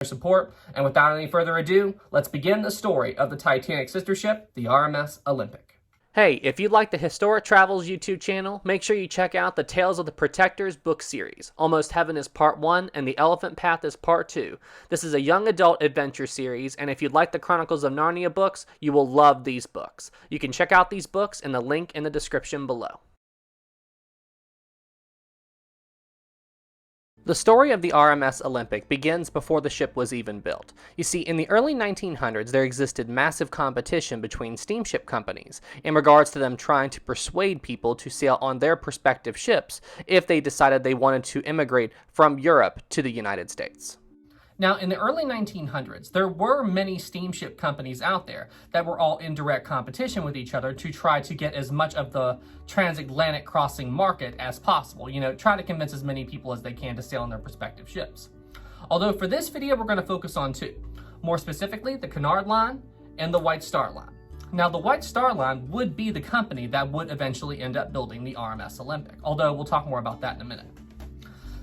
support, and without any further ado, let's begin the story of the Titanic sister ship, the RMS Olympic. Hey, if you like the Historic Travels YouTube channel, make sure you check out the Tales of the Protectors book series. Almost Heaven is Part 1 and The Elephant Path is Part 2. This is a young adult adventure series, and if you like the Chronicles of Narnia books, you will love these books. You can check out these books in the link in the description below. The story of the RMS Olympic begins before the ship was even built. You see, in the early 1900s, there existed massive competition between steamship companies in regards to them trying to persuade people to sail on their prospective ships if they decided they wanted to immigrate from Europe to the United States. Now, in the early 1900s, there were many steamship companies out there that were all in direct competition with each other to try to get as much of the transatlantic crossing market as possible. Try to convince as many people as they can to sail on their respective ships. Although for this video, we're going to focus on two. More specifically, the Cunard Line and the White Star Line. Now, the White Star Line would be the company that would eventually end up building the RMS Olympic, although we'll talk more about that in a minute.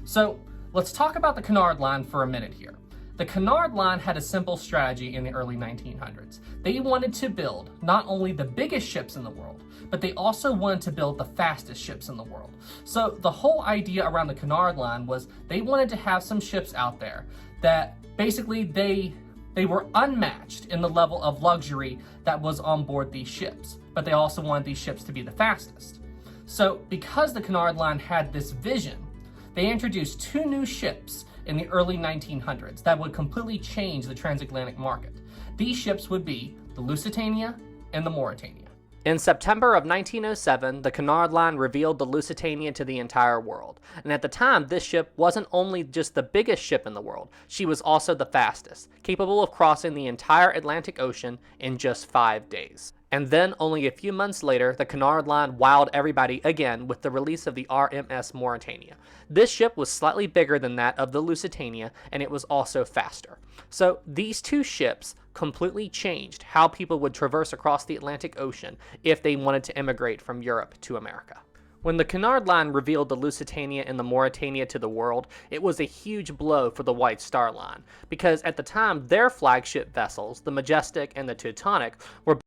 So, let's talk about the Cunard Line for a minute here. The Cunard Line had a simple strategy in the early 1900s. They wanted to build not only the biggest ships in the world, but they also wanted to build the fastest ships in the world. So the whole idea around the Cunard Line was they wanted to have some ships out there that basically they were unmatched in the level of luxury that was on board these ships, but they also wanted these ships to be the fastest. So because the Cunard Line had this vision, they introduced two new ships in the early 1900s that would completely change the transatlantic market. These ships would be the Lusitania and the Mauretania. In September of 1907, the Cunard Line revealed the Lusitania to the entire world. And at the time, this ship wasn't only just the biggest ship in the world, she was also the fastest, capable of crossing the entire Atlantic Ocean in just 5 days. And then, only a few months later, the Cunard Line wowed everybody again with the release of the RMS Mauretania. This ship was slightly bigger than that of the Lusitania, and it was also faster. So these two ships completely changed how people would traverse across the Atlantic Ocean if they wanted to immigrate from Europe to America. When the Cunard Line revealed the Lusitania and the Mauretania to the world, it was a huge blow for the White Star Line, because at the time, their flagship vessels, the Majestic and the Titanic, were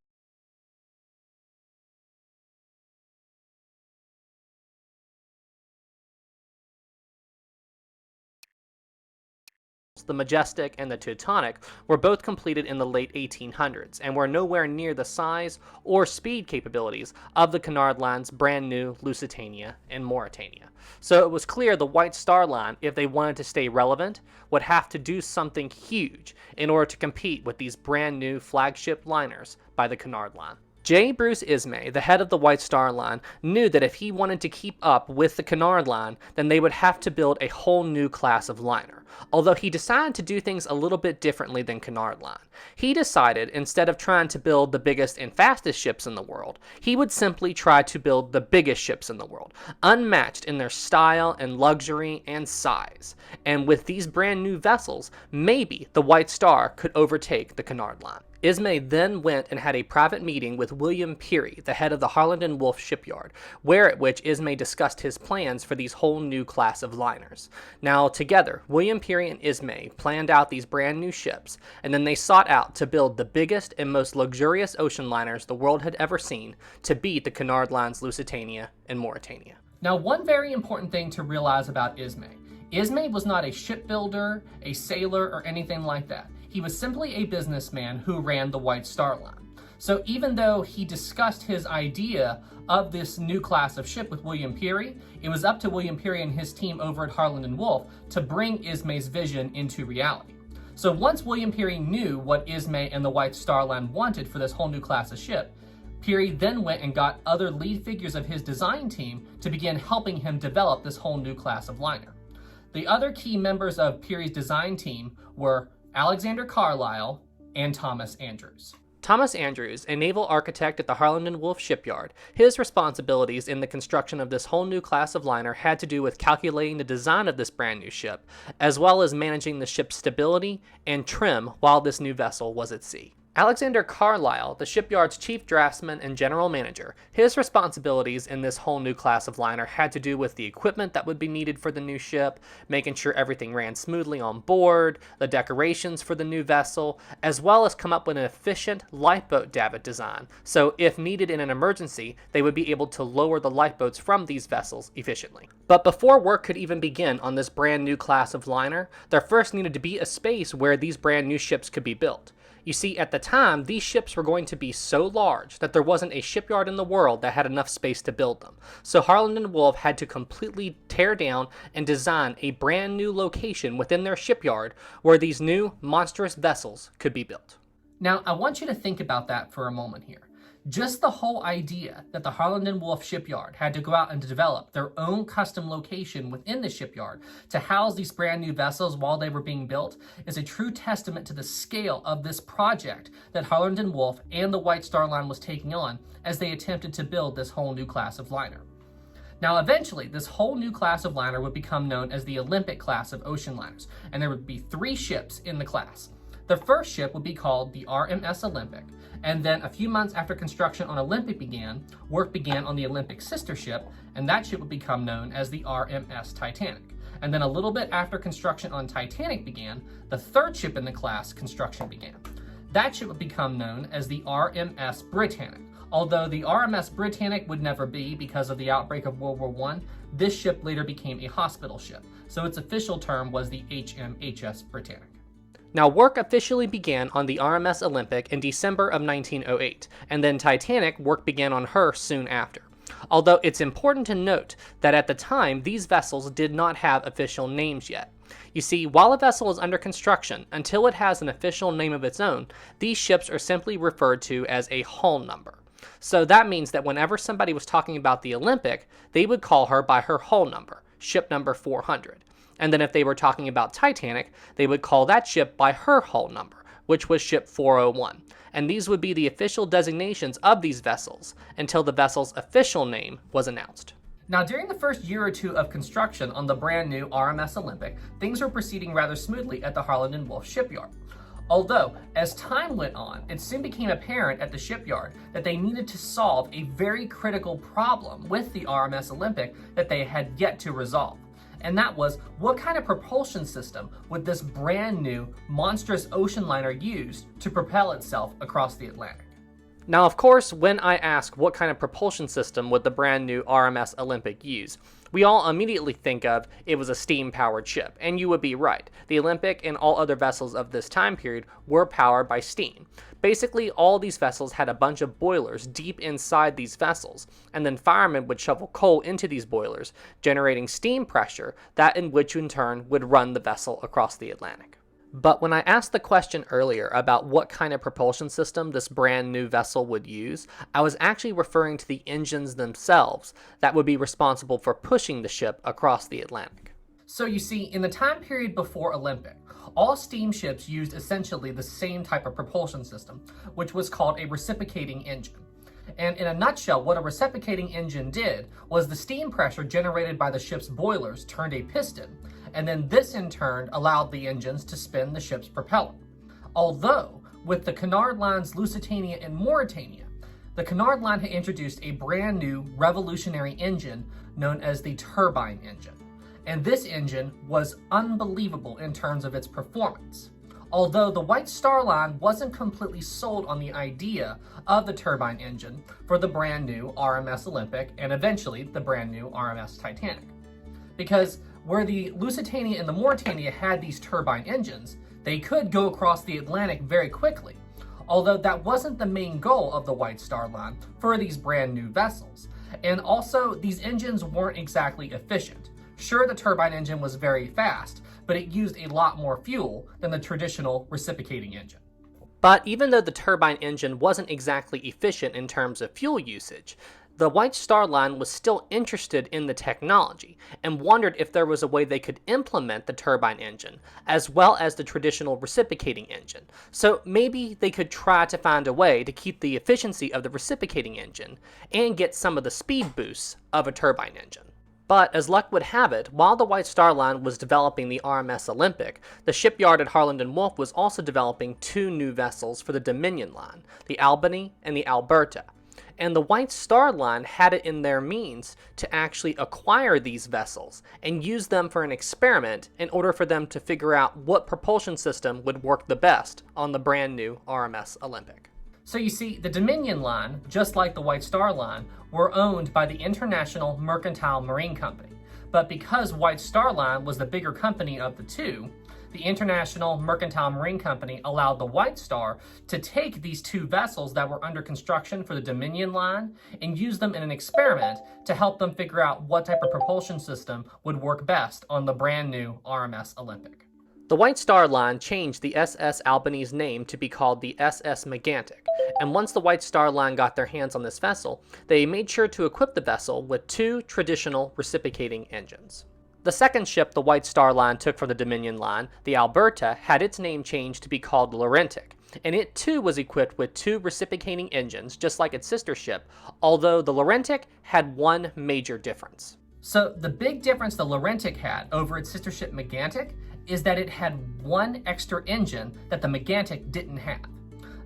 the Majestic and the Titanic were both completed in the late 1800s and were nowhere near the size or speed capabilities of the Cunard Line's brand new Lusitania and Mauretania. So it was clear the White Star Line, if they wanted to stay relevant, would have to do something huge in order to compete with these brand new flagship liners by the Cunard Line. J. Bruce Ismay, the head of the White Star Line, knew that if he wanted to keep up with the Cunard Line, then they would have to build a whole new class of liner. Although he decided to do things a little bit differently than Cunard Line. He decided, instead of trying to build the biggest and fastest ships in the world, he would simply try to build the biggest ships in the world, unmatched in their style and luxury and size. And with these brand new vessels, maybe the White Star could overtake the Cunard Line. Ismay then went and had a private meeting with William Peary, the head of the Harland and Wolff shipyard, at which Ismay discussed his plans for these whole new class of liners. Now, together, William Peary and Ismay planned out these brand new ships, and then they sought out to build the biggest and most luxurious ocean liners the world had ever seen to beat the Cunard Line's Lusitania and Mauretania. Now, one very important thing to realize about Ismay. Ismay was not a shipbuilder, a sailor, or anything like that. He was simply a businessman who ran the White Star Line. So even though he discussed his idea of this new class of ship with William Peary, it was up to William Peary and his team over at Harland and Wolff to bring Ismay's vision into reality. So once William Peary knew what Ismay and the White Star Line wanted for this whole new class of ship, Peary then went and got other lead figures of his design team to begin helping him develop this whole new class of liner. The other key members of Peary's design team were Alexander Carlisle and Thomas Andrews. Thomas Andrews, a naval architect at the Harland and Wolff shipyard, his responsibilities in the construction of this whole new class of liner had to do with calculating the design of this brand new ship, as well as managing the ship's stability and trim while this new vessel was at sea. Alexander Carlisle, the shipyard's chief draftsman and general manager, his responsibilities in this whole new class of liner had to do with the equipment that would be needed for the new ship, making sure everything ran smoothly on board, the decorations for the new vessel, as well as come up with an efficient lifeboat davit design, so if needed in an emergency, they would be able to lower the lifeboats from these vessels efficiently. But before work could even begin on this brand new class of liner, there first needed to be a space where these brand new ships could be built. You see, at the time, these ships were going to be so large that there wasn't a shipyard in the world that had enough space to build them. So Harland and Wolff had to completely tear down and design a brand new location within their shipyard where these new monstrous vessels could be built. Now, I want you to think about that for a moment here. Just the whole idea that the Harland and Wolff shipyard had to go out and develop their own custom location within the shipyard to house these brand new vessels while they were being built is a true testament to the scale of this project that Harland and Wolff and the White Star Line was taking on as they attempted to build this whole new class of liner. Now, eventually, this whole new class of liner would become known as the Olympic class of ocean liners, and there would be 3 ships in the class. The first ship would be called the RMS Olympic, and then a few months after construction on Olympic began, work began on the Olympic sister ship, and that ship would become known as the RMS Titanic. And then a little bit after construction on Titanic began, the third ship in the class construction began. That ship would become known as the RMS Britannic. Although the RMS Britannic would never be because of the outbreak of World War I, this ship later became a hospital ship, so its official term was the HMHS Britannic. Now, work officially began on the RMS Olympic in December of 1908, and then Titanic, work began on her soon after. Although it's important to note that at the time, these vessels did not have official names yet. You see, while a vessel is under construction, until it has an official name of its own, these ships are simply referred to as a hull number. So that means that whenever somebody was talking about the Olympic, they would call her by her hull number, ship number 400. And then if they were talking about Titanic, they would call that ship by her hull number, which was ship 401. And these would be the official designations of these vessels until the vessel's official name was announced. Now, during the first year or two of construction on the brand new RMS Olympic, things were proceeding rather smoothly at the Harland and Wolff shipyard. Although, as time went on, it soon became apparent at the shipyard that they needed to solve a very critical problem with the RMS Olympic that they had yet to resolve. And that was, what kind of propulsion system would this brand new, monstrous ocean liner use to propel itself across the Atlantic? Now, of course, when I ask what kind of propulsion system would the brand new RMS Olympic use, we all immediately think of it was a steam-powered ship, and you would be right. The Olympic and all other vessels of this time period were powered by steam. Basically, all these vessels had a bunch of boilers deep inside these vessels, and then firemen would shovel coal into these boilers, generating steam pressure, that in which in turn would run the vessel across the Atlantic. But when I asked the question earlier about what kind of propulsion system this brand new vessel would use, I was actually referring to the engines themselves that would be responsible for pushing the ship across the Atlantic. So you see, in the time period before Olympic, all steamships used essentially the same type of propulsion system, which was called a reciprocating engine. And in a nutshell, what a reciprocating engine did was the steam pressure generated by the ship's boilers turned a piston, and then this in turn allowed the engines to spin the ship's propellant. Although, with the Cunard Line's Lusitania and Mauretania, the Cunard Line had introduced a brand new revolutionary engine known as the turbine engine. And this engine was unbelievable in terms of its performance. Although the White Star Line wasn't completely sold on the idea of the turbine engine for the brand new RMS Olympic and eventually the brand new RMS Titanic. Because where the Lusitania and the Mauretania had these turbine engines, they could go across the Atlantic very quickly. Although that wasn't the main goal of the White Star Line for these brand new vessels. And also, these engines weren't exactly efficient. Sure, the turbine engine was very fast, but it used a lot more fuel than the traditional reciprocating engine. But even though the turbine engine wasn't exactly efficient in terms of fuel usage, the White Star Line was still interested in the technology and wondered if there was a way they could implement the turbine engine as well as the traditional reciprocating engine. So maybe they could try to find a way to keep the efficiency of the reciprocating engine and get some of the speed boosts of a turbine engine. But as luck would have it, while the White Star Line was developing the RMS Olympic, the shipyard at Harland and Wolff was also developing two new vessels for the Dominion Line, the Albany and the Alberta. And the White Star Line had it in their means to actually acquire these vessels and use them for an experiment in order for them to figure out what propulsion system would work the best on the brand new RMS Olympic. So you see, the Dominion Line, just like the White Star Line, were owned by the International Mercantile Marine Company. But because White Star Line was the bigger company of the two, the International Mercantile Marine Company allowed the White Star to take these two vessels that were under construction for the Dominion Line and use them in an experiment to help them figure out what type of propulsion system would work best on the brand new RMS Olympic. The White Star Line changed the SS Albany's name to be called the SS Megantic, and once the White Star Line got their hands on this vessel, they made sure to equip the vessel with two traditional reciprocating engines. The second ship the White Star Line took from the Dominion Line, the Alberta, had its name changed to be called the Laurentic, and it too was equipped with two reciprocating engines just like its sister ship, although the Laurentic had one major difference. So the big difference the Laurentic had over its sister ship Megantic is that it had one extra engine that the Megantic didn't have.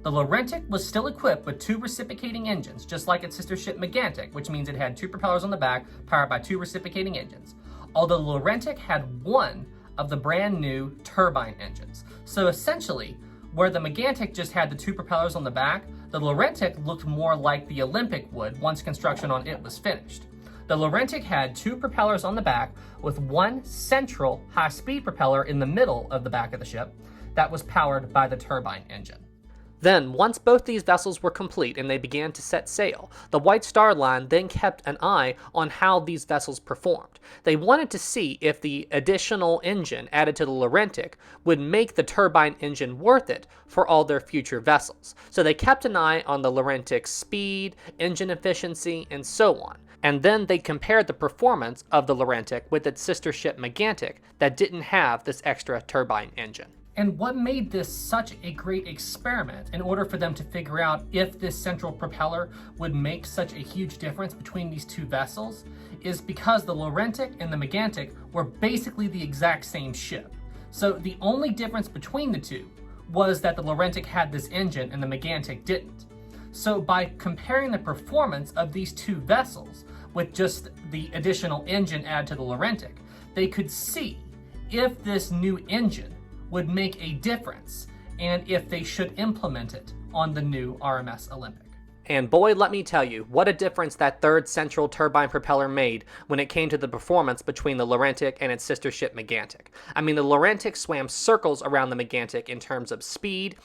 The Laurentic was still equipped with two reciprocating engines, just like its sister ship Megantic, which means it had two propellers on the back powered by two reciprocating engines. Although the Laurentic had one of the brand new turbine engines. So essentially, where the Megantic just had the two propellers on the back, the Laurentic looked more like the Olympic would once construction on it was finished. The Laurentic had two propellers on the back with one central high-speed propeller in the middle of the back of the ship that was powered by the turbine engine. Then, once both these vessels were complete and they began to set sail, the White Star Line then kept an eye on how these vessels performed. They wanted to see if the additional engine added to the Laurentic would make the turbine engine worth it for all their future vessels. So they kept an eye on the Laurentic's speed, engine efficiency, and so on. And then they compared the performance of the Laurentic with its sister ship Megantic that didn't have this extra turbine engine. And what made this such a great experiment in order for them to figure out if this central propeller would make such a huge difference between these two vessels is because the Laurentic and the Megantic were basically the exact same ship. So the only difference between the two was that the Laurentic had this engine and the Megantic didn't. So by comparing the performance of these two vessels with just the additional engine added to the Laurentic, they could see if this new engine would make a difference and if they should implement it on the new RMS Olympic. And boy, let me tell you, what a difference that third central turbine propeller made when it came to the performance between the Laurentic and its sister ship Megantic. I mean, the Laurentic swam circles around the Megantic in terms of speed.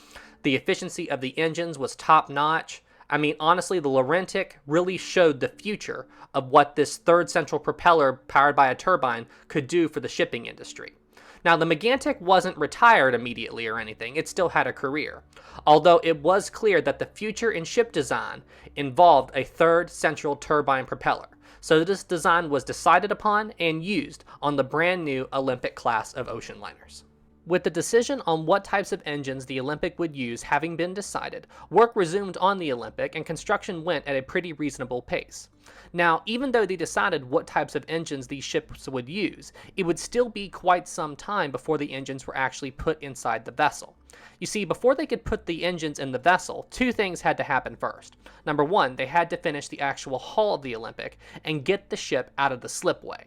The efficiency of the engines was top notch. I mean, honestly, the Laurentic really showed the future of what this third central propeller powered by a turbine could do for the shipping industry. Now, the Megantic wasn't retired immediately or anything, it still had a career, although it was clear that the future in ship design involved a third central turbine propeller. So this design was decided upon and used on the brand new Olympic class of ocean liners. With the decision on what types of engines the Olympic would use having been decided, work resumed on the Olympic and construction went at a pretty reasonable pace. Now, even though they decided what types of engines these ships would use, it would still be quite some time before the engines were actually put inside the vessel. You see, before they could put the engines in the vessel, two things had to happen first. Number one, they had to finish the actual hull of the Olympic and get the ship out of the slipway.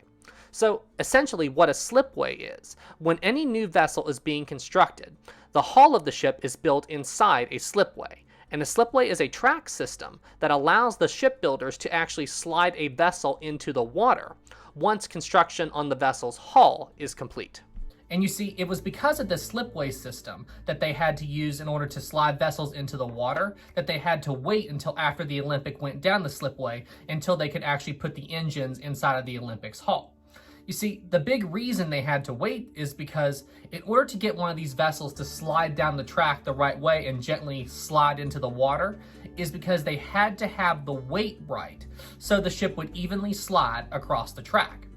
So essentially what a slipway is, when any new vessel is being constructed, the hull of the ship is built inside a slipway. And a slipway is a track system that allows the shipbuilders to actually slide a vessel into the water once construction on the vessel's hull is complete. And you see, it was because of the slipway system that they had to use in order to slide vessels into the water that they had to wait until after the Olympic went down the slipway until they could actually put the engines inside of the Olympic's hull. You see, the big reason they had to wait is because in order to get one of these vessels to slide down the track the right way and gently slide into the water is because they had to have the weight right so the ship would evenly slide across the track.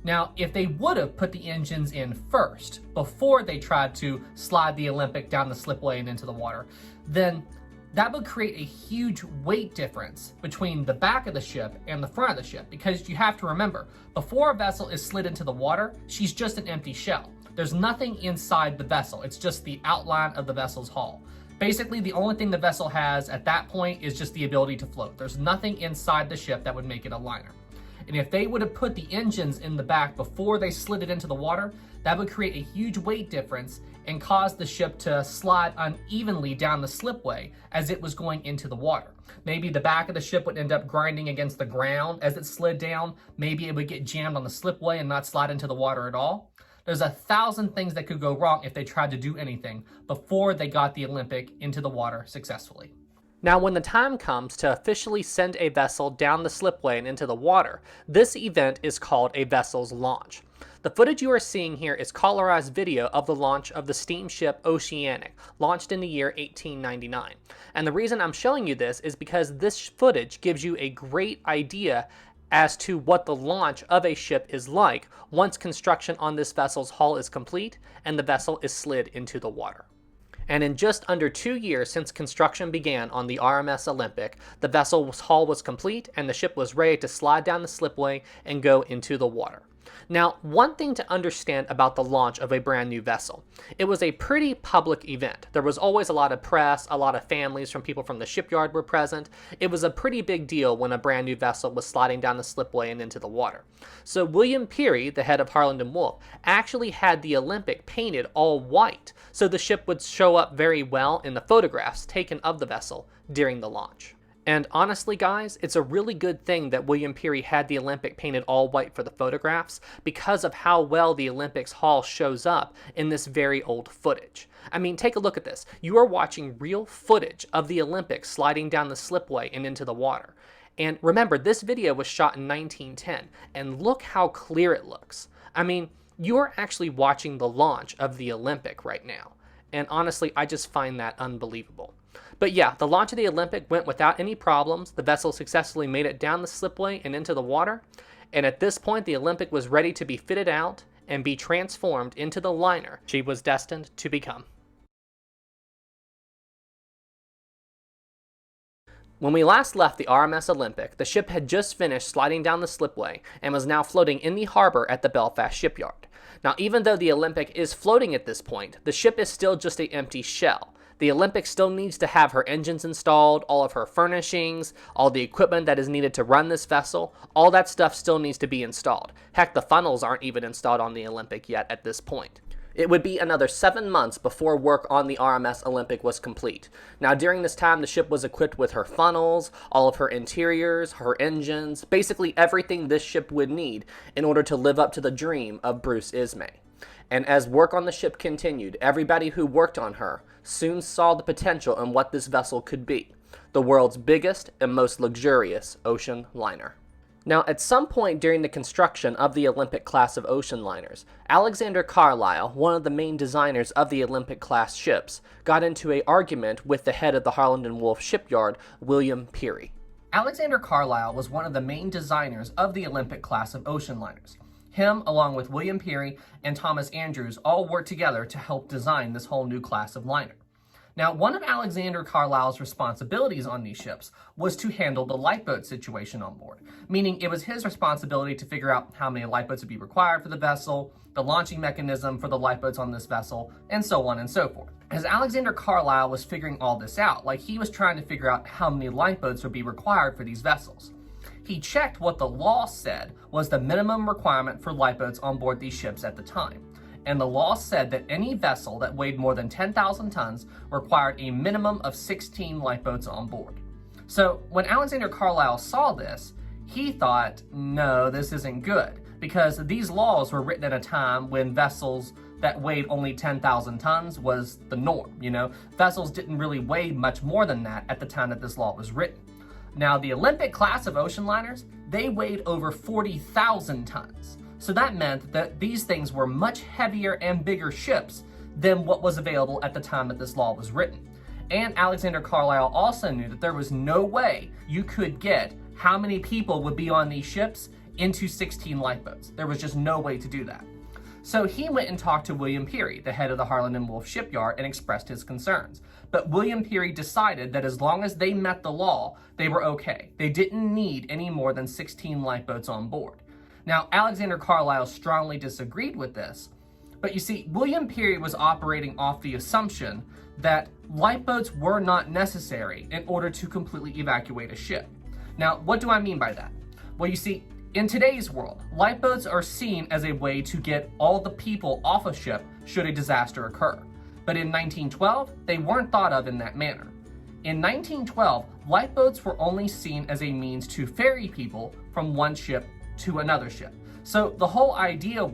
Now, if they would have put the engines in first before they tried to slide the Olympic down the slipway and into the water, then that would create a huge weight difference between the back of the ship and the front of the ship, because you have to remember, before a vessel is slid into the water, she's just an empty shell. There's nothing inside the vessel. It's just the outline of the vessel's hull. Basically, the only thing the vessel has at that point is just the ability to float. There's nothing inside the ship that would make it a liner. And if they would have put the engines in the back before they slid it into the water, that would create a huge weight difference and cause the ship to slide unevenly down the slipway as it was going into the water. Maybe the back of the ship would end up grinding against the ground as it slid down. Maybe it would get jammed on the slipway and not slide into the water at all. There's 1,000 things that could go wrong if they tried to do anything before they got the Olympic into the water successfully. Now, when the time comes to officially send a vessel down the slipway and into the water, this event is called a vessel's launch. The footage you are seeing here is colorized video of the launch of the steamship Oceanic, launched in the year 1899. And the reason I'm showing you this is because this footage gives you a great idea as to what the launch of a ship is like once construction on this vessel's hull is complete and the vessel is slid into the water. And in just under 2 years since construction began on the RMS Olympic, the vessel's hull was complete and the ship was ready to slide down the slipway and go into the water. Now, one thing to understand about the launch of a brand new vessel, it was a pretty public event. There was always a lot of press, a lot of families from people from the shipyard were present. It was a pretty big deal when a brand new vessel was sliding down the slipway and into the water. So William Peary, the head of Harland & Wolff, actually had the Olympic painted all white so the ship would show up very well in the photographs taken of the vessel during the launch. And honestly, guys, it's a really good thing that William Peary had the Olympic painted all white for the photographs because of how well the Olympic's hull shows up in this very old footage. I mean, take a look at this. You are watching real footage of the Olympic sliding down the slipway and into the water. And remember, this video was shot in 1910, and look how clear it looks. I mean, you are actually watching the launch of the Olympic right now. And honestly, I just find that unbelievable. But yeah, the launch of the Olympic went without any problems. The vessel successfully made it down the slipway and into the water. And at this point, the Olympic was ready to be fitted out and be transformed into the liner she was destined to become. When we last left the RMS Olympic, the ship had just finished sliding down the slipway and was now floating in the harbor at the Belfast shipyard. Now, even though the Olympic is floating at this point, the ship is still just an empty shell. The Olympic still needs to have her engines installed, all of her furnishings, all the equipment that is needed to run this vessel, all that stuff still needs to be installed. Heck, the funnels aren't even installed on the Olympic yet at this point. It would be another 7 months before work on the RMS Olympic was complete. Now, during this time, the ship was equipped with her funnels, all of her interiors, her engines, basically everything this ship would need in order to live up to the dream of Bruce Ismay. And as work on the ship continued, everybody who worked on her soon saw the potential in what this vessel could be, the world's biggest and most luxurious ocean liner. Now, at some point during the construction of the Olympic class of ocean liners, Alexander Carlisle, one of the main designers of the Olympic class ships, got into an argument with the head of the Harland & Wolff shipyard, William Peary. Alexander Carlisle was one of the main designers of the Olympic class of ocean liners. Him, along with William Peary and Thomas Andrews, all worked together to help design this whole new class of liner. Now, one of Alexander Carlisle's responsibilities on these ships was to handle the lifeboat situation on board, meaning it was his responsibility to figure out how many lifeboats would be required for the vessel, the launching mechanism for the lifeboats on this vessel, and so on and so forth. As Alexander Carlisle was figuring all this out, he was trying to figure out how many lifeboats would be required for these vessels. He checked what the law said was the minimum requirement for lifeboats on board these ships at the time. And the law said that any vessel that weighed more than 10,000 tons required a minimum of 16 lifeboats on board. So when Alexander Carlisle saw this, he thought, no, this isn't good, because these laws were written at a time when vessels that weighed only 10,000 tons was the norm. Vessels didn't really weigh much more than that at the time that this law was written. Now, the Olympic class of ocean liners, they weighed over 40,000 tons. So that meant that these things were much heavier and bigger ships than what was available at the time that this law was written. And Alexander Carlisle also knew that there was no way you could get how many people would be on these ships into 16 lifeboats. There was just no way to do that. So he went and talked to William Peary, the head of the Harland and Wolff shipyard, and expressed his concerns. But William Peary decided that as long as they met the law, they were okay. They didn't need any more than 16 lifeboats on board. Now, Alexander Carlisle strongly disagreed with this, but you see, William Peary was operating off the assumption that lifeboats were not necessary in order to completely evacuate a ship. Now, what do I mean by that? Well, you see, in today's world, lifeboats are seen as a way to get all the people off a ship should a disaster occur. But in 1912, they weren't thought of in that manner. In 1912, lifeboats were only seen as a means to ferry people from one ship to another ship. So the whole idea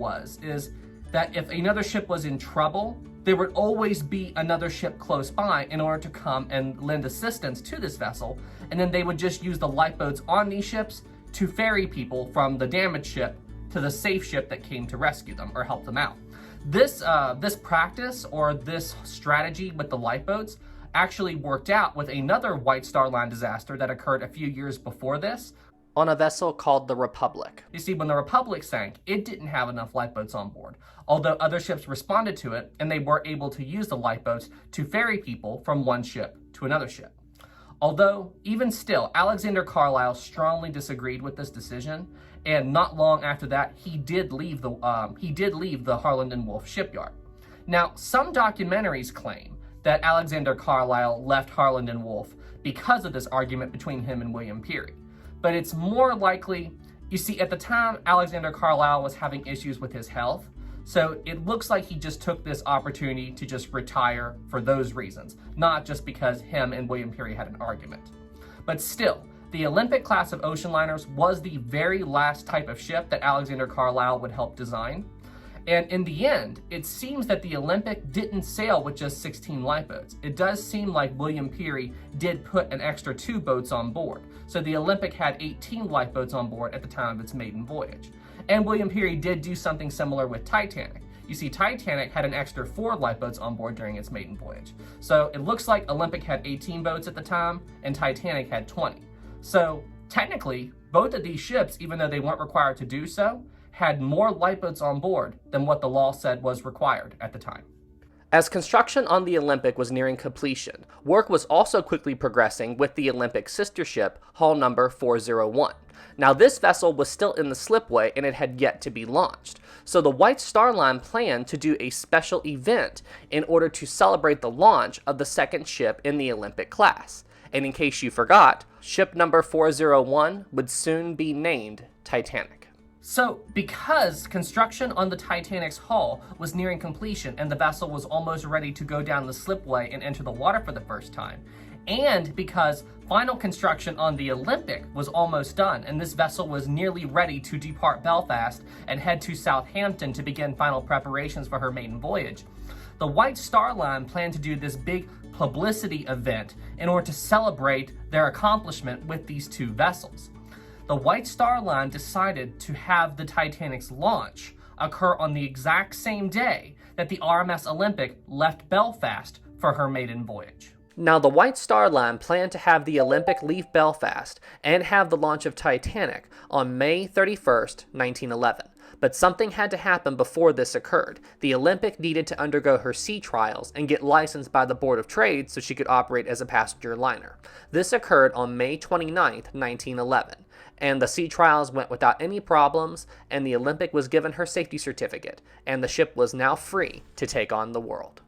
is that if another ship was in trouble, there would always be another ship close by in order to come and lend assistance to this vessel, and then they would just use the lifeboats on these ships to ferry people from the damaged ship to the safe ship that came to rescue them or help them out. This practice or this strategy with the lifeboats actually worked out with another White Star Line disaster that occurred a few years before this on a vessel called the Republic. You see, when the Republic sank, it didn't have enough lifeboats on board, although other ships responded to it and they were able to use the lifeboats to ferry people from one ship to another ship. Although, even still, Alexander Carlisle strongly disagreed with this decision, and not long after that, he did leave the Harland and Wolff shipyard. Now, some documentaries claim that Alexander Carlisle left Harland and Wolff because of this argument between him and William Peary. But it's more likely, you see, at the time, Alexander Carlisle was having issues with his health, so it looks like he just took this opportunity to just retire for those reasons, not just because him and William Peary had an argument. But still, the Olympic class of ocean liners was the very last type of ship that Alexander Carlisle would help design. And in the end, it seems that the Olympic didn't sail with just 16 lifeboats. It does seem like William Peary did put an extra 2 boats on board. So the Olympic had 18 lifeboats on board at the time of its maiden voyage. And William Peary did do something similar with Titanic. You see, Titanic had an extra 4 lifeboats on board during its maiden voyage. So it looks like Olympic had 18 boats at the time, and Titanic had 20. So technically, both of these ships, even though they weren't required to do so, had more lifeboats on board than what the law said was required at the time. As construction on the Olympic was nearing completion, work was also quickly progressing with the Olympic sister ship, hull number 401. Now this vessel was still in the slipway and it had yet to be launched, so the White Star Line planned to do a special event in order to celebrate the launch of the second ship in the Olympic class. And in case you forgot, ship number 401 would soon be named Titanic. So, because construction on the Titanic's hull was nearing completion and the vessel was almost ready to go down the slipway and enter the water for the first time, and because final construction on the Olympic was almost done and this vessel was nearly ready to depart Belfast and head to Southampton to begin final preparations for her maiden voyage, the White Star Line planned to do this big publicity event in order to celebrate their accomplishment with these 2 vessels. The White Star Line decided to have the Titanic's launch occur on the exact same day that the RMS Olympic left Belfast for her maiden voyage. Now, the White Star Line planned to have the Olympic leave Belfast and have the launch of Titanic on May 31st, 1911. But something had to happen before this occurred. The Olympic needed to undergo her sea trials and get licensed by the Board of Trade so she could operate as a passenger liner. This occurred on May 29th, 1911. And the sea trials went without any problems, and the Olympic was given her safety certificate, and the ship was now free to take on the world.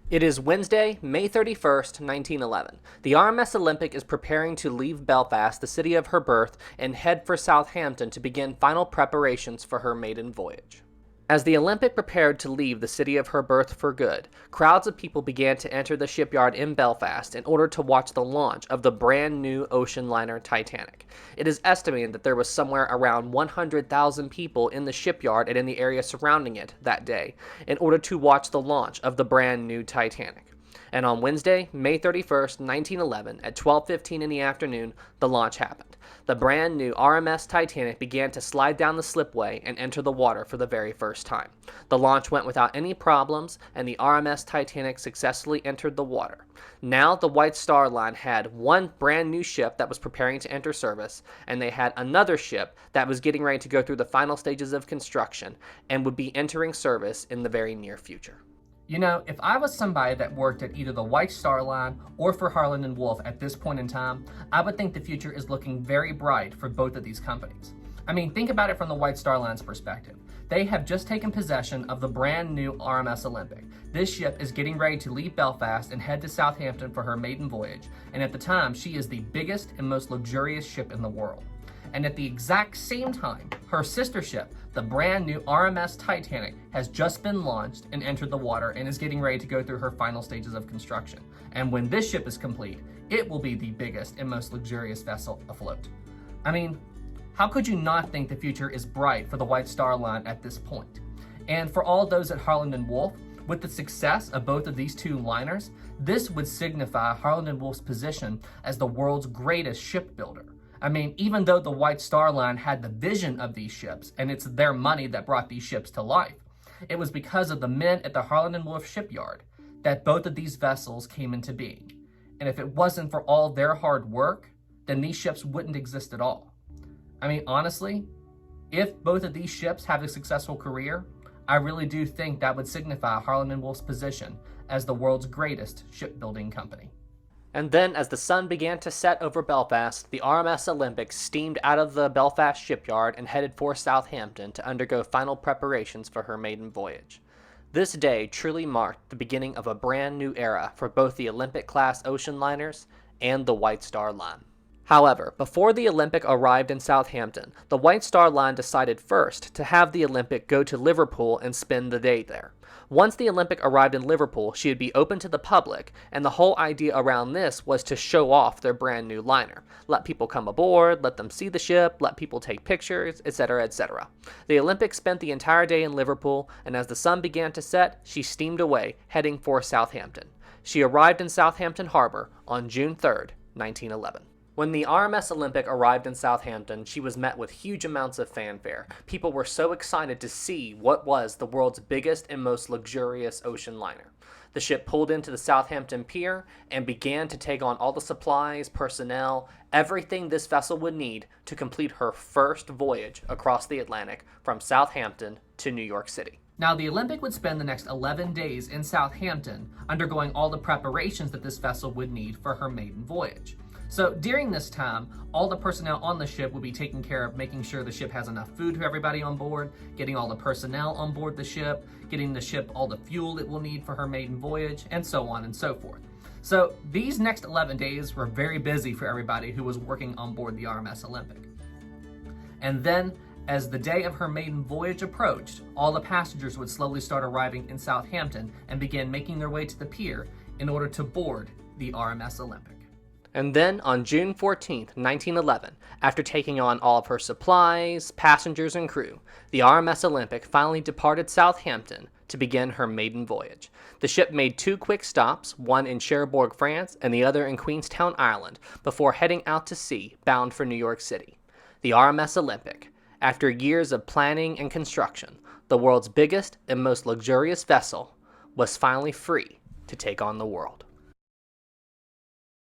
It is Wednesday, May 31st, 1911. The RMS Olympic is preparing to leave Belfast, the city of her birth, and head for Southampton to begin final preparations for her maiden voyage. As the Olympic prepared to leave the city of her birth for good, crowds of people began to enter the shipyard in Belfast in order to watch the launch of the brand new ocean liner Titanic. It is estimated that there was somewhere around 100,000 people in the shipyard and in the area surrounding it that day in order to watch the launch of the brand new Titanic. And on Wednesday, May 31st, 1911, at 12:15 in the afternoon, the launch happened. The brand new RMS Titanic began to slide down the slipway and enter the water for the very first time. The launch went without any problems, and the RMS Titanic successfully entered the water. Now the White Star Line had one brand new ship that was preparing to enter service, and they had another ship that was getting ready to go through the final stages of construction and would be entering service in the very near future. You know, if I was somebody that worked at either the White Star Line or for Harland and Wolff at this point in time, I would think the future is looking very bright for both of these companies. I mean, think about it from the White Star Line's perspective. They have just taken possession of the brand new RMS Olympic. This ship is getting ready to leave Belfast and head to Southampton for her maiden voyage, and at the time, she is the biggest and most luxurious ship in the world. And at the exact same time, her sister ship, the brand new RMS Titanic, has just been launched and entered the water and is getting ready to go through her final stages of construction. And when this ship is complete, it will be the biggest and most luxurious vessel afloat. I mean, how could you not think the future is bright for the White Star Line at this point? And for all those at Harland and Wolff, with the success of both of these two liners, this would signify Harland and Wolff's position as the world's greatest shipbuilder. I mean, even though the White Star Line had the vision of these ships, and it's their money that brought these ships to life, it was because of the men at the Harland and Wolff shipyard that both of these vessels came into being. And if it wasn't for all their hard work, then these ships wouldn't exist at all. I mean, honestly, if both of these ships have a successful career, I really do think that would signify Harland and Wolff's position as the world's greatest shipbuilding company. And then, as the sun began to set over Belfast, the RMS Olympic steamed out of the Belfast shipyard and headed for Southampton to undergo final preparations for her maiden voyage. This day truly marked the beginning of a brand new era for both the Olympic-class ocean liners and the White Star Line. However, before the Olympic arrived in Southampton, the White Star Line decided first to have the Olympic go to Liverpool and spend the day there. Once the Olympic arrived in Liverpool, she would be open to the public, and the whole idea around this was to show off their brand new liner. Let people come aboard, let them see the ship, let people take pictures, etc., etc. The Olympic spent the entire day in Liverpool, and as the sun began to set, she steamed away, heading for Southampton. She arrived in Southampton Harbor on June 3rd, 1911. When the RMS Olympic arrived in Southampton, she was met with huge amounts of fanfare. People were so excited to see what was the world's biggest and most luxurious ocean liner. The ship pulled into the Southampton pier and began to take on all the supplies, personnel, everything this vessel would need to complete her first voyage across the Atlantic from Southampton to New York City. Now, the Olympic would spend the next 11 days in Southampton, undergoing all the preparations that this vessel would need for her maiden voyage. So during this time, all the personnel on the ship will be taking care of making sure the ship has enough food for everybody on board, getting all the personnel on board the ship, getting the ship all the fuel it will need for her maiden voyage, and so on and so forth. So these next 11 days were very busy for everybody who was working on board the RMS Olympic. And then, as the day of her maiden voyage approached, all the passengers would slowly start arriving in Southampton and begin making their way to the pier in order to board the RMS Olympic. And then, on June 14th, 1911, after taking on all of her supplies, passengers, and crew, the RMS Olympic finally departed Southampton to begin her maiden voyage. The ship made 2 quick stops, one in Cherbourg, France, and the other in Queenstown, Ireland, before heading out to sea, bound for New York City. The RMS Olympic, after years of planning and construction, the world's biggest and most luxurious vessel, was finally free to take on the world.